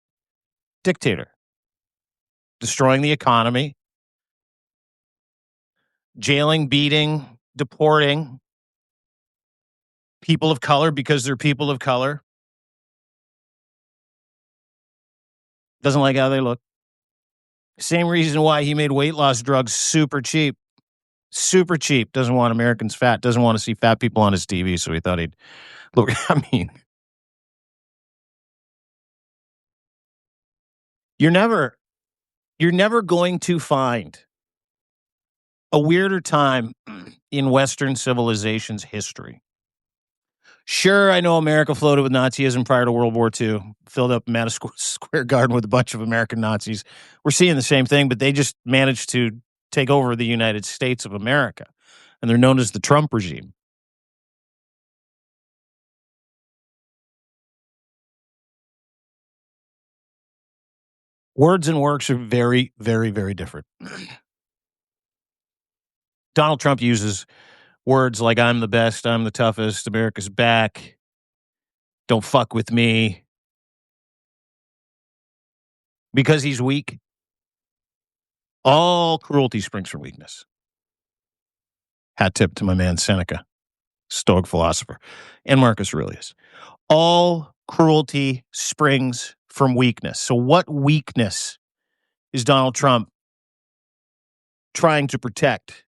dictator. Destroying the economy, jailing, beating, deporting people of color because they're people of color. Doesn't like how they look. Same reason why he made weight loss drugs super cheap. Super cheap. Doesn't want Americans fat. Doesn't want to see fat people on his TV, so he thought he'd look. I mean, you're never going to find a weirder time in Western civilization's history. Sure, I know America floated with Nazism prior to World War II, filled up Madison Square Garden with a bunch of American Nazis. We're seeing the same thing, but they just managed to take over the United States of America, and they're known as the Trump regime. Words and works are very, very, very different. Donald Trump uses words like I'm the best, I'm the toughest, America's back, don't fuck with me, because he's weak. All cruelty springs from weakness. Hat tip to my man Seneca, Stoic philosopher, and Marcus Aurelius. All cruelty springs from weakness. So what weakness is Donald Trump trying to protect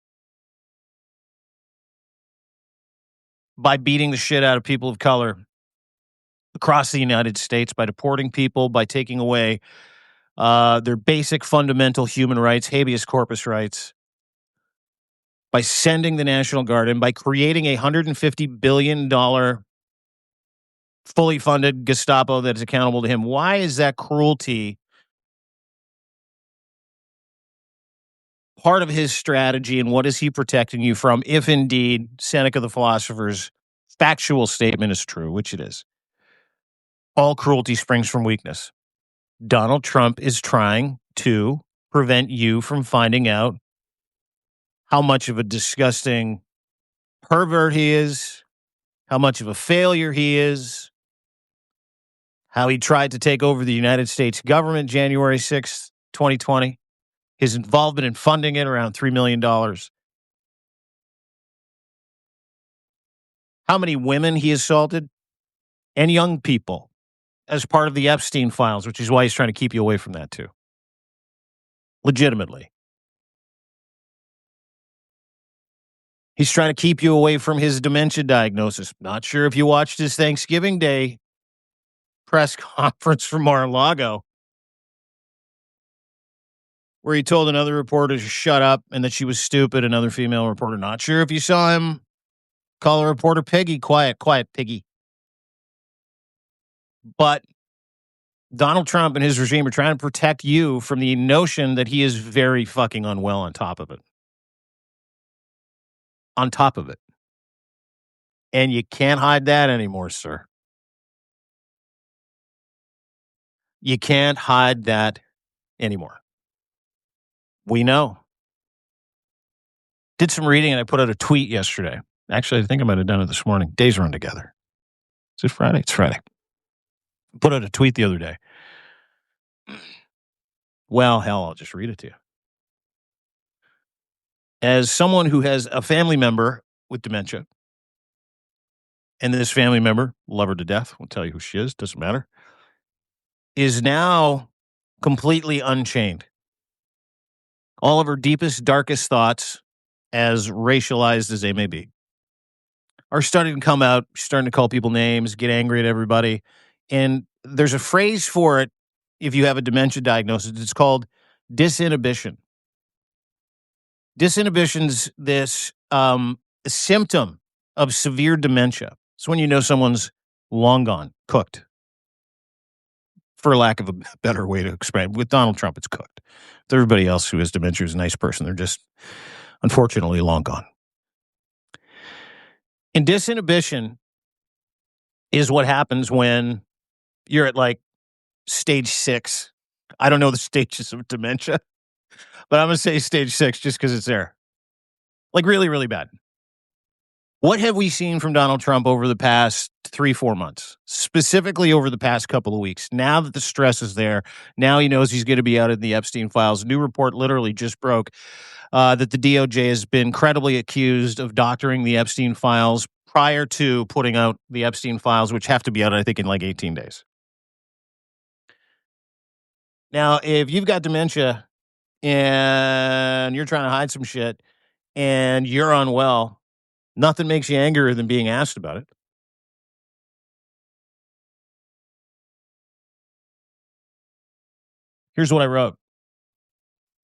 by beating the shit out of people of color across the United States, by deporting people, by taking away their basic fundamental human rights, habeas corpus rights, by sending the National Guard in, by creating a $150 billion fully funded Gestapo that is accountable to him? Why is that cruelty part of his strategy, and what is he protecting you from, if indeed Seneca the philosopher's factual statement is true, which it is, all cruelty springs from weakness. Donald Trump is trying to prevent you from finding out how much of a disgusting pervert he is, how much of a failure he is, how he tried to take over the United States government January 6th, 2020, his involvement in funding it around $3 million. How many women he assaulted and young people as part of the Epstein files, which is why he's trying to keep you away from that too. Legitimately. He's trying to keep you away from his dementia diagnosis. Not sure if you watched his Thanksgiving Day press conference from Mar-a-Lago, where he told another reporter to shut up and that she was stupid, another female reporter. Not sure if you saw him call a reporter Piggy. Quiet, Piggy. But Donald Trump and his regime are trying to protect you from the notion that he is very fucking unwell on top of it. On top of it. And you can't hide that anymore, sir. You can't hide that anymore. We know. Did some reading and I put out a tweet yesterday. Actually, I think I might have done it this morning. Days run together. Is it Friday? It's Friday. Put out a tweet the other day. Well, hell, I'll just read it to you. As someone who has a family member with dementia, and this family member, love her to death, won't tell you who she is, doesn't matter, is now completely unchained. All of her deepest, darkest thoughts, as racialized as they may be, are starting to come out, starting to call people names, get angry at everybody. And there's a phrase for it if you have a dementia diagnosis. It's called disinhibition. Disinhibition's this symptom of severe dementia. It's when you know someone's long gone, cooked. For lack of a better way to explain it. With Donald Trump, it's cooked. With everybody else who has dementia is a nice person. They're just, unfortunately, long gone. And disinhibition is what happens when you're at like stage 6. I don't know the stages of dementia, but I'm going to say stage 6 just because it's there. Like really, really bad. What have we seen from Donald Trump over the past 3-4 months, specifically over the past couple of weeks? Now that the stress is there, now he knows he's going to be out in the Epstein files. A new report literally just broke that the DOJ has been credibly accused of doctoring the Epstein files prior to putting out the Epstein files, which have to be out, I think, in like 18 days. Now, if you've got dementia and you're trying to hide some shit and you're unwell, nothing makes you angrier than being asked about it. Here's what I wrote.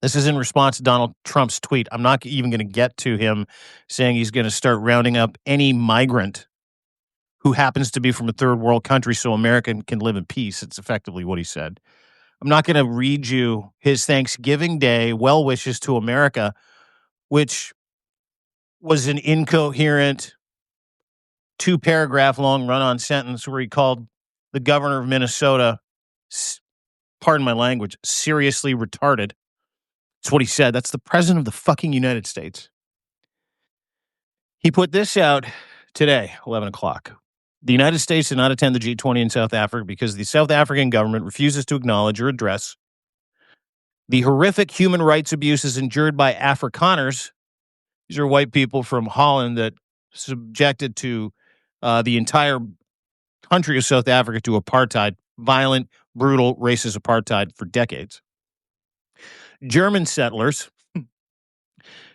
This is in response to Donald Trump's tweet. I'm not even going to get to him saying he's going to start rounding up any migrant who happens to be from a third world country so America can live in peace. It's effectively what he said. I'm not going to read you his Thanksgiving Day well wishes to America, which was an incoherent 2-paragraph long run-on sentence where he called the governor of Minnesota, pardon my language, seriously retarded. That's what he said. That's the president of the fucking United States. He put this out today, 11 o'clock. The United States did not attend the G20 in South Africa because the South African government refuses to acknowledge or address the horrific human rights abuses endured by Afrikaners. These are white people from Holland that subjected to the entire country of South Africa to apartheid, violent, brutal, racist apartheid for decades. German settlers,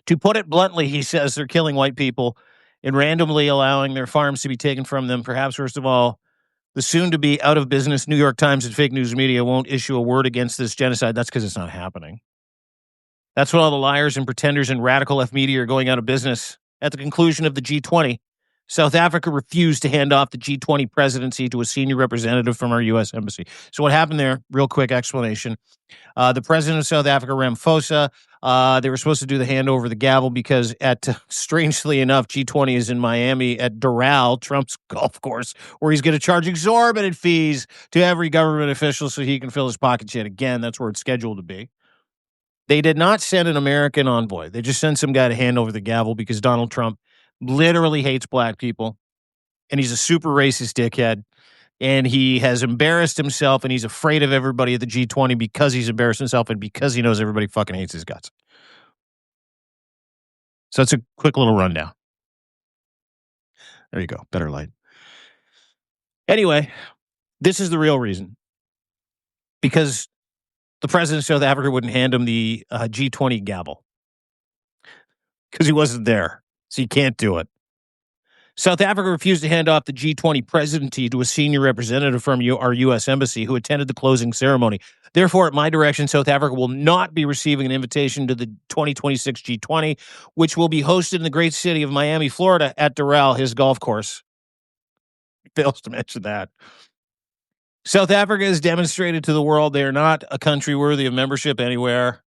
to put it bluntly, he says they're killing white people and randomly allowing their farms to be taken from them. Perhaps, first of all, the soon-to-be out-of-business New York Times and fake news media won't issue a word against this genocide. That's because it's not happening. That's when all the liars and pretenders and radical left media are going out of business at the conclusion of the G20 South Africa refused to hand off the G20 presidency to a senior representative from our U.S. embassy. So what happened there, real quick explanation. The president of South Africa, Ramaphosa, they were supposed to do the handover of the gavel because strangely enough, G20 is in Miami at Doral, Trump's golf course, where he's going to charge exorbitant fees to every government official so he can fill his pockets yet again. That's where it's scheduled to be. They did not send an American envoy. They just sent some guy to hand over the gavel because Donald Trump literally hates black people, and he's a super racist dickhead. And he has embarrassed himself, and he's afraid of everybody at the G20 because he's embarrassed himself and because he knows everybody fucking hates his guts. So that's a quick little rundown. There you go. Better light. Anyway, this is the real reason. Because the president of South Africa wouldn't hand him the G20 gavel. Because he wasn't there. So he can't do it. South Africa refused to hand off the G20 presidency to a senior representative from our U.S. embassy who attended the closing ceremony. Therefore, at my direction, South Africa will not be receiving an invitation to the 2026 G20, which will be hosted in the great city of Miami, Florida, at Doral, his golf course. Fails to mention that. South Africa has demonstrated to the world they are not a country worthy of membership anywhere.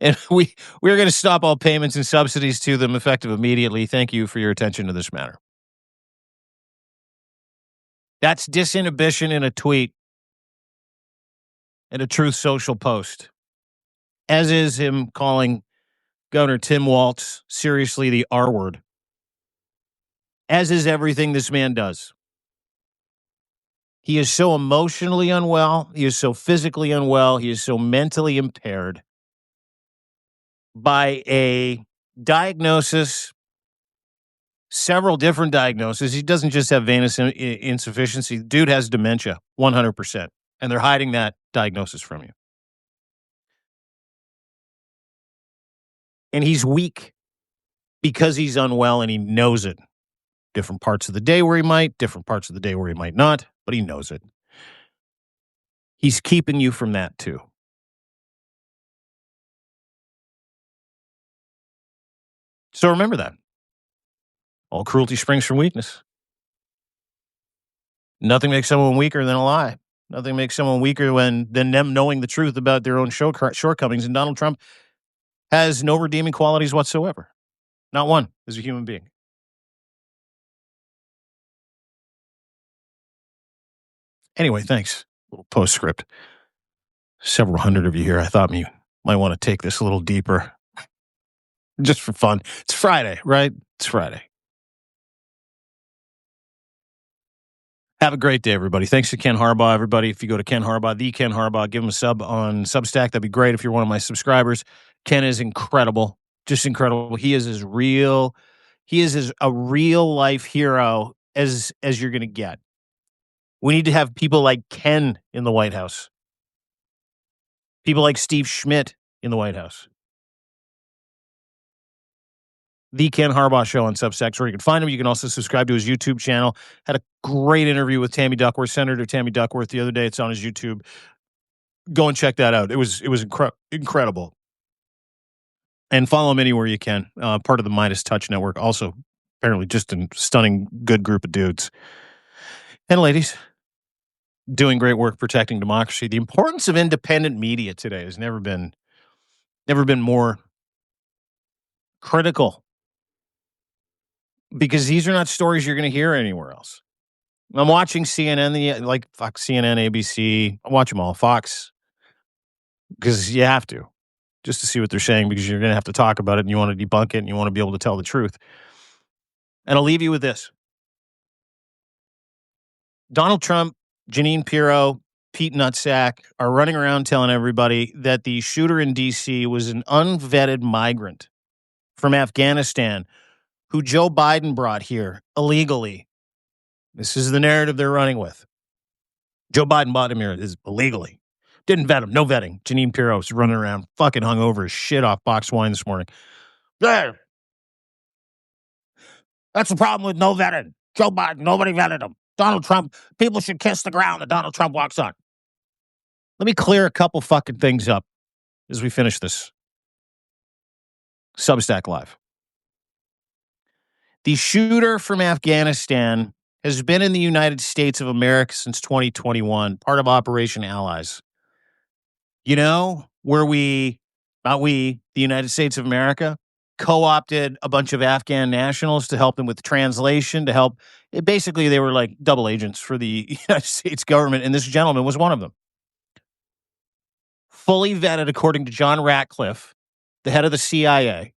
And we're going to stop all payments and subsidies to them effective immediately. Thank you for your attention to this matter. That's disinhibition in a tweet and a Truth Social post, as is him calling Governor Tim Walz seriously the R word, as is everything this man does. He is so emotionally unwell. He is so physically unwell. He is so mentally impaired by a diagnosis, several different diagnoses. He doesn't just have venous insufficiency. Dude has dementia, 100%. And they're hiding that diagnosis from you. And he's weak because he's unwell and he knows it. Different parts of the day where he might, different parts of the day where he might not, but he knows it. He's keeping you from that too. So remember that. All cruelty springs from weakness. Nothing makes someone weaker than a lie. Nothing makes someone weaker than them knowing the truth about their own shortcomings. And Donald Trump has no redeeming qualities whatsoever. Not one as a human being. Anyway, thanks. Little postscript. Several hundred of you here. I thought you might want to take this a little deeper. Just for fun. It's Friday, right? It's Friday. Have a great day, everybody. Thanks to Ken Harbaugh, everybody. If you go to Ken Harbaugh, the Ken Harbaugh, give him a sub on Substack. That'd be great if you're one of my subscribers. Ken is incredible. Just incredible. He is a real life hero as you're going to get. We need to have people like Ken in the White House. People like Steve Schmidt in the White House. The Ken Harbaugh Show on Substack, where you can find him. You can also subscribe to his YouTube channel. Had a great interview with Tammy Duckworth, Senator Tammy Duckworth, the other day. It's on his YouTube. Go and check that out. It was incredible. And follow him anywhere you can. Part of the Midas Touch Network. Also, apparently, just a stunning, good group of dudes and ladies doing great work protecting democracy. The importance of independent media today has never been more critical, because these are not stories you're going to hear anywhere else. I'm watching CNN, like Fox, CNN, ABC. I watch them all. Fox, because you have to, just to see what they're saying, because you're going to have to talk about it and you want to debunk it and you want to be able to tell the truth. And I'll leave you with this. Donald Trump, Jeanine Pirro, Pete Nutsack are running around telling everybody that the shooter in D.C. was an unvetted migrant from Afghanistan who Joe Biden brought here illegally. This is the narrative they're running with. Joe Biden brought him here illegally. Didn't vet him. No vetting. Jeanine Pirro was running around fucking hungover as shit off box wine this morning. There. That's the problem with no vetting. Joe Biden, nobody vetted him. Donald Trump, people should kiss the ground that Donald Trump walks on. Let me clear a couple fucking things up as we finish this Substack Live. The shooter from Afghanistan has been in the United States of America since 2021, part of Operation Allies. You know, where the United States of America, co-opted a bunch of Afghan nationals to help them with translation, to help. Basically, they were like double agents for the United States government, and this gentleman was one of them. Fully vetted, according to John Ratcliffe, the head of the CIA,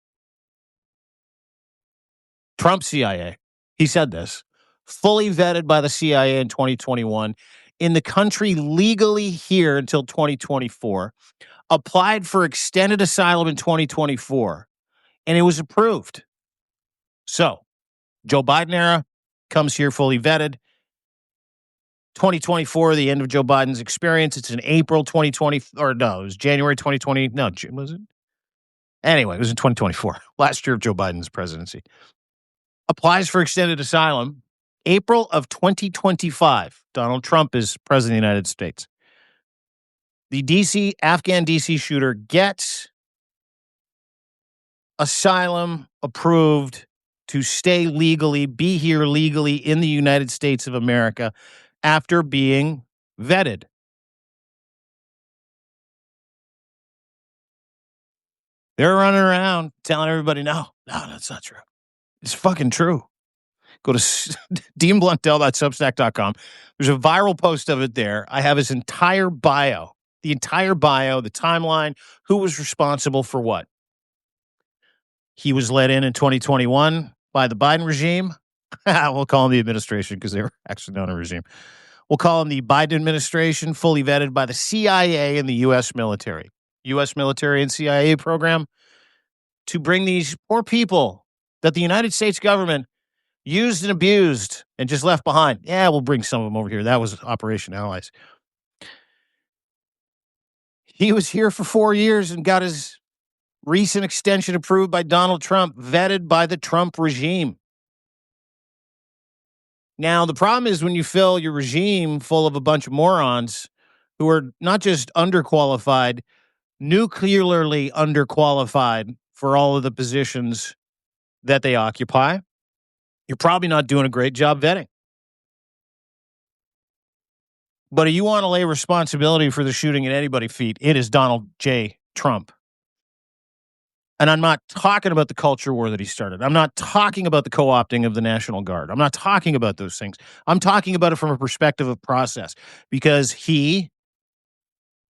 Trump CIA. He said this. Fully vetted by the CIA in 2021, in the country legally here until 2024, applied for extended asylum in 2024, and it was approved. So, Joe Biden era comes here fully vetted. 2024, the end of Joe Biden's experience. It's in April 2020, or no, it was January 2020. No, was it? Anyway, it was in 2024, last year of Joe Biden's presidency. Applies for extended asylum. April of 2025, Donald Trump is president of the United States. The Afghan DC shooter gets asylum approved to stay legally, be here legally in the United States of America after being vetted. They're running around telling everybody, no, that's not true. It's fucking true. Go to deanblundell.substack.com. There's a viral post of it there. I have his entire bio, the timeline, who was responsible for what. He was let in 2021 by the Biden regime. We'll call him the administration because they were actually not a regime. We'll call him the Biden administration, fully vetted by the CIA and the U.S. military. U.S. military and CIA program to bring these poor people that the United States government used and abused and just left behind. Yeah, we'll bring some of them over here. That was Operation Allies. He was here for 4 years and got his recent extension approved by Donald Trump, vetted by the Trump regime. Now, the problem is when you fill your regime full of a bunch of morons who are not just underqualified, nuclearly underqualified for all of the positions that they occupy, you're probably not doing a great job vetting. But if you want to lay responsibility for the shooting at anybody's feet, it is Donald J. Trump. And I'm not talking about the culture war that he started. I'm not talking about the co-opting of the National Guard. I'm not talking about those things. I'm talking about it from a perspective of process, because he,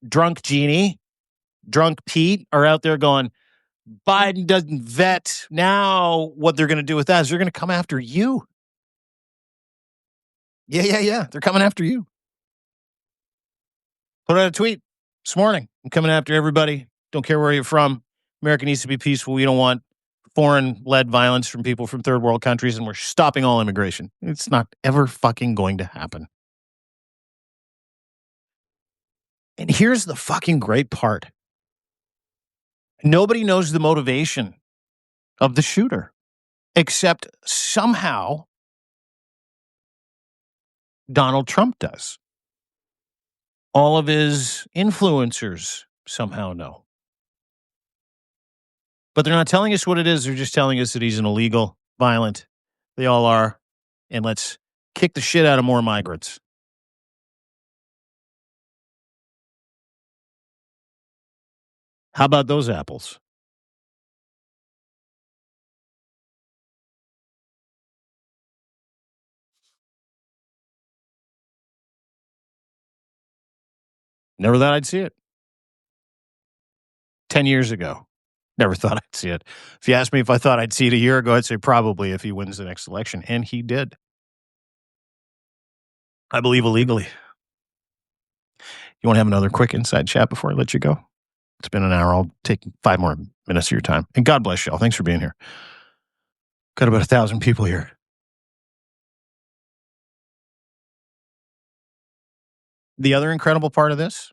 Drunk Jeannie, Drunk Pete are out there going, Biden doesn't vet. Now what they're going to do with that is they're going to come after you. Yeah. They're coming after you. Put out a tweet this morning. I'm coming after everybody. Don't care where you're from. America needs to be peaceful. We don't want foreign-led violence from people from third world countries, and we're stopping all immigration. It's not ever fucking going to happen. And here's the fucking great part. Nobody knows the motivation of the shooter, except somehow Donald Trump does. All of his influencers somehow know. But they're not telling us what it is. They're just telling us that he's an illegal, violent. They all are. And let's kick the shit out of more migrants. How about those apples? Never thought I'd see it. 10 years ago. Never thought I'd see it. If you asked me if I thought I'd see it a year ago, I'd say probably if he wins the next election. And he did. I believe illegally. You want to have another quick inside chat before I let you go? It's been an hour. I'll take 5 more minutes of your time. And God bless y'all. Thanks for being here. Got about 1,000 people here. The other incredible part of this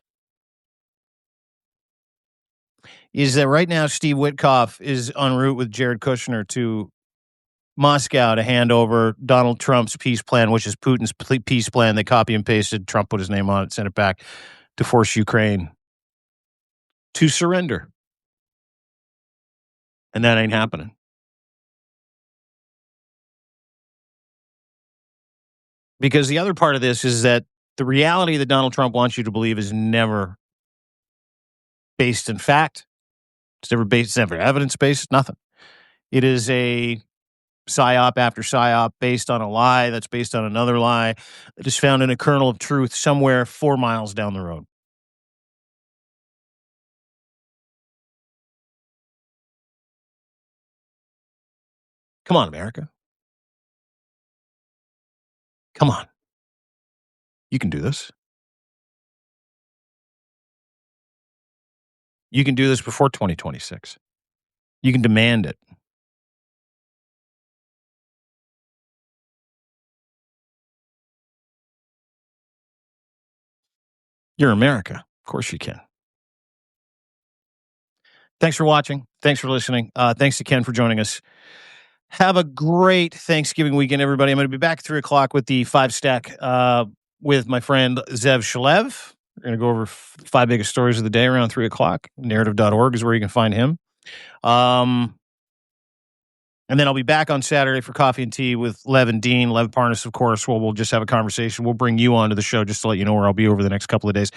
is that right now Steve Witkoff is en route with Jared Kushner to Moscow to hand over Donald Trump's peace plan, which is Putin's peace plan. They copy and pasted. Trump put his name on it, sent it back to force Ukraine to surrender. And that ain't happening. Because the other part of this is that the reality that Donald Trump wants you to believe is never based in fact. It's never evidence-based, nothing. It is a psyop after psyop based on a lie that's based on another lie that is found in a kernel of truth somewhere 4 miles down the road. Come on, America. Come on. You can do this. You can do this before 2026. You can demand it. You're America. Of course you can. Thanks for watching. Thanks for listening. Thanks to Ken for joining us. Have a great Thanksgiving weekend, everybody. I'm going to be back at 3 o'clock with the 5-stack with my friend Zev Shalev. We're going to go over 5 biggest stories of the day around 3 o'clock. Narrative.org is where you can find him. And then I'll be back on Saturday for Coffee and Tea with Lev and Dean. Lev Parnas, of course. We'll just have a conversation. We'll bring you onto the show just to let you know where I'll be over the next couple of days.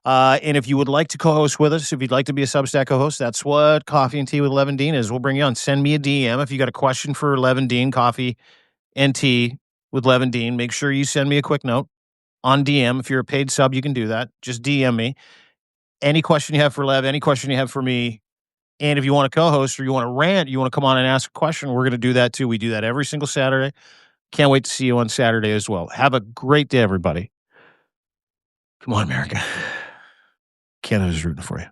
And if you would like to co-host with us, if you'd like to be a Substack co-host, that's what Coffee and Tea with Lev and Dean is. We'll bring you on. Send me a DM if you got a question for Lev and Dean, Coffee and Tea with Lev and Dean. Make sure you send me a quick note on DM. If you're a paid sub, you can do that. Just DM me. Any question you have for Lev, any question you have for me. And if you want to co-host or you want to rant, you want to come on and ask a question, we're going to do that too. We do that every single Saturday. Can't wait to see you on Saturday as well. Have a great day, everybody. Come on, America. Canada's rooting for you.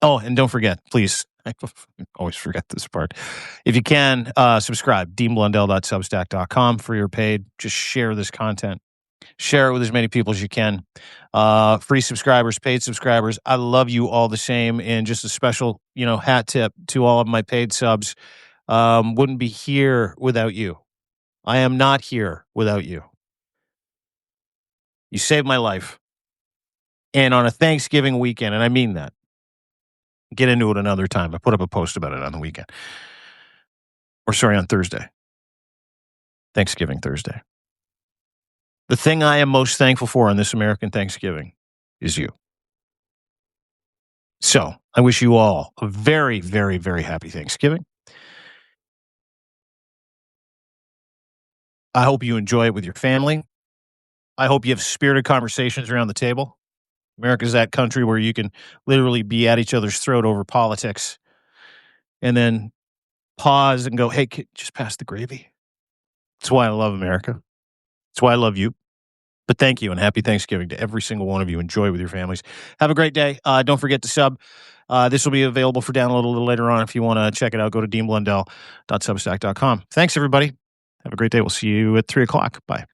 Oh, and don't forget, please, I always forget this part. If you can, subscribe, deanblundell.substack.com for your paid. Just share this content. Share it with as many people as you can. Free subscribers, paid subscribers. I love you all the same. And just a special, hat tip to all of my paid subs. Wouldn't be here without you. I am not here without you. You saved my life. And on a Thanksgiving weekend, and I mean that. Get into it another time. I put up a post about it on the weekend. On Thursday. Thanksgiving Thursday. The thing I am most thankful for on this American Thanksgiving is you. So I wish you all a very, very, very happy Thanksgiving. I hope you enjoy it with your family. I hope you have spirited conversations around the table. America's that country where you can literally be at each other's throat over politics and then pause and go, hey, kid, just pass the gravy. That's why I love America. That's why I love you. But thank you and happy Thanksgiving to every single one of you. Enjoy with your families. Have a great day. Don't forget to sub. This will be available for download a little later on. If you want to check it out, go to deanblundell.substack.com. Thanks, everybody. Have a great day. We'll see you at 3 o'clock. Bye.